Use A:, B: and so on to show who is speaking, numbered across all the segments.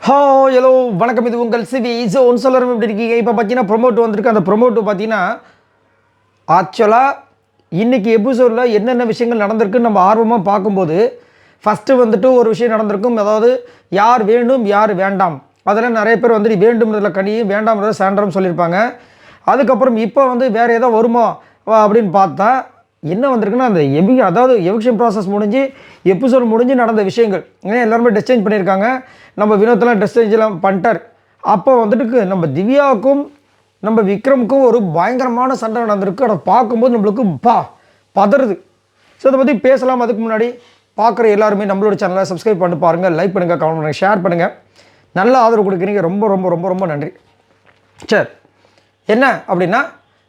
A: Hello வணக்கம். இது உங்கள் சிவி ஜோன் சொல்லரும். எப்படி இருக்கீங்க? இப்போ பார்த்தீங்கன்னா ப்ரொமோட் வந்திருக்கு. அந்த ப்ரொமோட் பார்த்தீங்கன்னா ஆக்சுவலாக இன்றைக்கி எபிசோடில் என்னென்ன விஷயங்கள் நடந்திருக்குன்னு நம்ம ஆர்வமாக பார்க்கும்போது ஃபஸ்ட்டு வந்துட்டு ஒரு விஷயம் நடந்திருக்கும். அதாவது யார் வேண்டும் யார் வேண்டாம், அதெல்லாம் நிறைய பேர் வந்துட்டு வேண்டும்ன்றதில் கனியும் வேண்டாம்ன்றத சாண்டரும் சொல்லியிருப்பாங்க. அதுக்கப்புறம் இப்போ வந்து வேறு ஏதோ வருமா அப்படின்னு பார்த்தா என்ன வந்திருக்குன்னா அந்த அதாவது எவிக்ஷன் ப்ராசஸ் முடிஞ்சு எபிசோட் முடிஞ்சு நடந்த விஷயங்கள். ஏன்னா எல்லாருமே ட்ரெஸ் சேஞ்ச் பண்ணியிருக்காங்க. நம்ம வினோத்தெல்லாம் ட்ரெஸ் சேஞ்செலாம் பண்ணிட்டார். அப்போ வந்துட்டு நம்ம திவ்யாவுக்கும் நம்ம விக்ரமுக்கும் ஒரு பயங்கரமான சண்டை நடந்திருக்கு. அதை பார்க்கும்போது நம்மளுக்கு பதறுது. ஸோ அதை பற்றி பேசலாம். அதுக்கு முன்னாடி பார்க்குற எல்லாருமே நம்மளோட சேனலை சப்ஸ்கிரைப் பண்ணி பாருங்கள், லைக் பண்ணுங்கள், கமெண்ட் பண்ணுங்கள், ஷேர் பண்ணுங்கள். நல்ல ஆதரவு கொடுக்குறீங்க. ரொம்ப ரொம்ப ரொம்ப ரொம்ப நன்றி. சரி, என்ன அப்படின்னா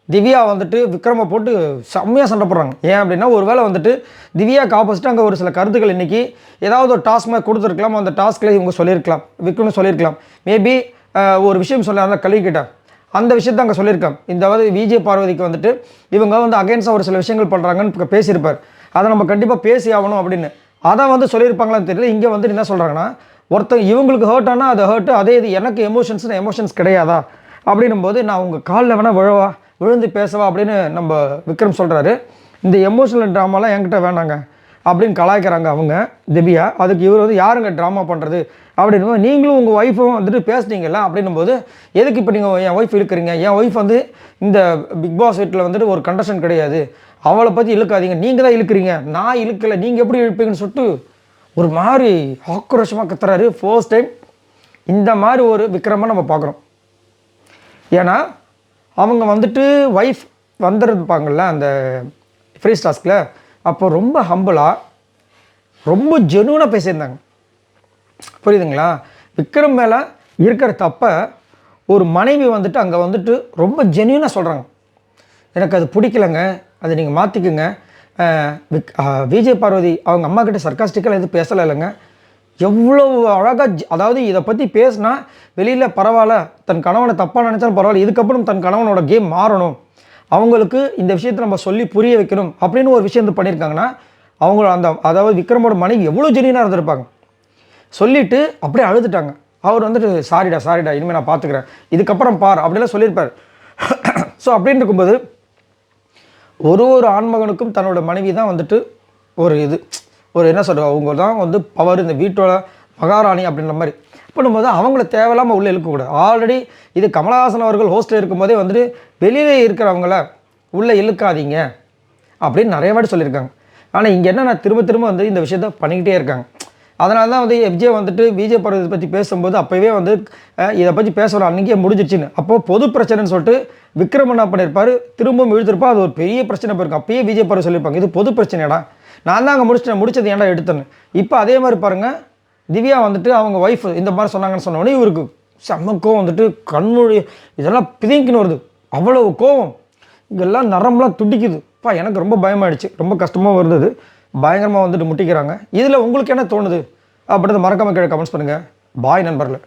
A: திவ்யா வந்துட்டு விக்ரமை போட்டு செம்மையாக சண்டை போடுறாங்க. ஏன் அப்படின்னா ஒரு வேளை வந்துட்டு திவ்யாவுக்கு ஆப்போசிட்டாக அங்கே ஒரு சில கருத்துக்கள் இன்றைக்கி ஏதாவது ஒரு டாஸ்க் மாதிரி கொடுத்துருக்கலாம். அந்த டாஸ்கில் இவங்க சொல்லியிருக்கலாம், விக்ரம் சொல்லியிருக்கலாம். மேபி ஒரு விஷயம் சொல்ல கழுவிக்கிட்டேன், அந்த விஷயத்தை அங்கே சொல்லியிருக்காங்க. இந்த விஜய் பார்வதிக்கு வந்துட்டு இவங்க வந்து அகைன்ஸ்டாக ஒரு சில விஷயங்கள் பண்ணுறாங்கன்னு பேசியிருப்பார். அதை நம்ம கண்டிப்பாக பேசி ஆகணும் அப்படின்னு அதை வந்து சொல்லியிருப்பாங்களான்னு தெரியல. இங்கே வந்துட்டு என்ன சொல்கிறாங்கன்னா, ஒருத்தர் இவங்களுக்கு ஹர்ட் ஆனால் அது ஹர்ட்டு, அதே இது எனக்கு எமோஷன்ஸ் கிடையாதா அப்படின்னும் போது நான் உங்கள் காலில் வேணால் விழுந்து பேசவா அப்படின்னு நம்ம விக்ரம் சொல்கிறாரு. இந்த எமோஷனல் ட்ராமாலாம் என்கிட்ட வேணாங்க அப்படின்னு கலாய்க்கிறாங்க அவங்க திவ்யா. அதுக்கு இவர் வந்து யாருங்க ட்ராமா பண்ணுறது அப்படின்னு, நீங்களும் உங்கள் ஒய்ஃபும் வந்துட்டு பேசுனீங்கல்ல அப்படின்னும் போது எதுக்கு இப்போ நீங்கள் என் ஒய்ஃப் இழுக்கிறீங்க? என் ஒய்ஃப் வந்து இந்த பிக் பாஸ் வீட்டில் வந்துட்டு ஒரு கண்டஸ்டன் கிடையாது, அவளை பற்றி இழுக்காதீங்க, நீங்கள் தான் இழுக்கிறீங்க, நான் இழுக்கலை, நீங்கள் எப்படி இழுப்பீங்கன்னு சொல்லிட்டு ஒரு மாதிரி ஆக்ரோஷமாக கத்துறாரு. ஃபர்ஸ்ட் டைம் இந்த மாதிரி ஒரு விக்ரமாக நம்ம பார்க்குறோம். ஏன்னா அவங்க வந்துட்டு ஒய்ஃப் வந்துருப்பாங்கள்ல அந்த ஃப்ரீ டாஸ்கில், அப்போ ரொம்ப ஹம்பிளாக ரொம்ப ஜெனுவனாக பேசியிருந்தாங்க. புரியுதுங்களா? விக்ரம் மேலே இருக்கிற தப்பை ஒரு மனைவி வந்துட்டு அங்கே வந்துட்டு ரொம்ப ஜெனுவனாக சொல்கிறாங்க. எனக்கு அது பிடிக்கலைங்க, அதை நீங்கள் மாற்றிக்குங்க. விஜய் பார்வதி அவங்க அம்மா கிட்ட சர்க்காஸ்டிக்கலாக எதுவும் பேசலை இல்லைங்க, எவ்வளோ அழகாக. அதாவது இதை பற்றி பேசினா வெளியில் பரவாயில்ல, தன் கணவனை தப்பாக நினச்சாலும் பரவாயில்ல, இதுக்கப்புறம் தன் கணவனோட கேம் மாறணும், அவங்களுக்கு இந்த விஷயத்தை நம்ம சொல்லி புரிய வைக்கணும் அப்படின்னு ஒரு விஷயம் வந்து பண்ணியிருக்காங்கன்னா அவங்க அதாவது விக்ரமோட மனைவி எவ்வளோ ஜெனியனாக இருந்திருப்பாங்க. சொல்லிவிட்டு அப்படியே அழுதுட்டாங்க. அவர் வந்துட்டு சாரிடா இனிமேல் நான் பார்த்துக்கிறேன், இதுக்கப்புறம் பார் அப்படிலாம் சொல்லியிருப்பார். ஸோ அப்படின்னு இருக்கும்போது ஒரு ஆண்மகனுக்கும் தன்னோட மனைவி தான் வந்துட்டு ஒரு என்ன சொல்கிறது, அவங்க தான் வந்து பவர், இந்த வீட்டோட மகாராணி அப்படின்ற மாதிரி பண்ணும்போது அவங்கள தேவையில்லாமல் உள்ளே இழுக்கக்கூடாது. ஆல்ரெடி இது கமலஹாசன் அவர்கள் ஹோஸ்ட்டில் இருக்கும்போதே வந்துட்டு வெளியே இருக்கிறவங்கள உள்ளே இழுக்காதீங்க அப்படின்னு நிறைய வாட்டி சொல்லியிருக்காங்க. ஆனால் இங்கே என்ன திரும்ப வந்து இந்த விஷயத்த பண்ணிக்கிட்டே இருக்காங்க. அதனால தான் வந்து எஃப்ஜே வந்துட்டு விஜய் பார்வதி பற்றி பேசும்போது அப்போவே வந்து இதை பற்றி பேசுகிற அன்றைக்கே முடிஞ்சிடுச்சின்னு. அப்போது பொது பிரச்சனைன்னு சொல்லிட்டு விக்ரம் என்ன பண்ணியிருப்பார், திரும்பவும் இழுத்துருப்பா, அது ஒரு பெரிய பிரச்சனை போயிருக்கும். அப்பயே விஜய் பார்வதி சொல்லியிருப்பாங்க, இது பொது பிரச்சனைடா, நான் தான் அங்கே முடிச்சது ஏன்டா எடுத்தேன்னு. இப்போ அதே மாதிரி பாருங்கள், திவ்யா வந்துட்டு அவங்க ஒய்ஃப் இந்த மாதிரி சொன்னாங்கன்னு சொன்னோடனே இவருக்கு செம்ம கோவம் வந்துட்டு கண்மொழி இதெல்லாம் பிதிங்கின்னு வருது. அவ்வளோ கோவம், இங்கெல்லாம் நரம்பெலாம் துடிக்குது. எனக்கு ரொம்ப பயமாயிடுச்சு, ரொம்ப கஷ்டமாக வருது, பயங்கரமாக வந்துட்டு முட்டிக்கிறாங்க. இதில் உங்களுக்கு என்ன தோணுது அப்படின்றத மறக்காமல் கீழே கமெண்ட்ஸ் பண்ணுங்கள். பாய் நண்பர்களே.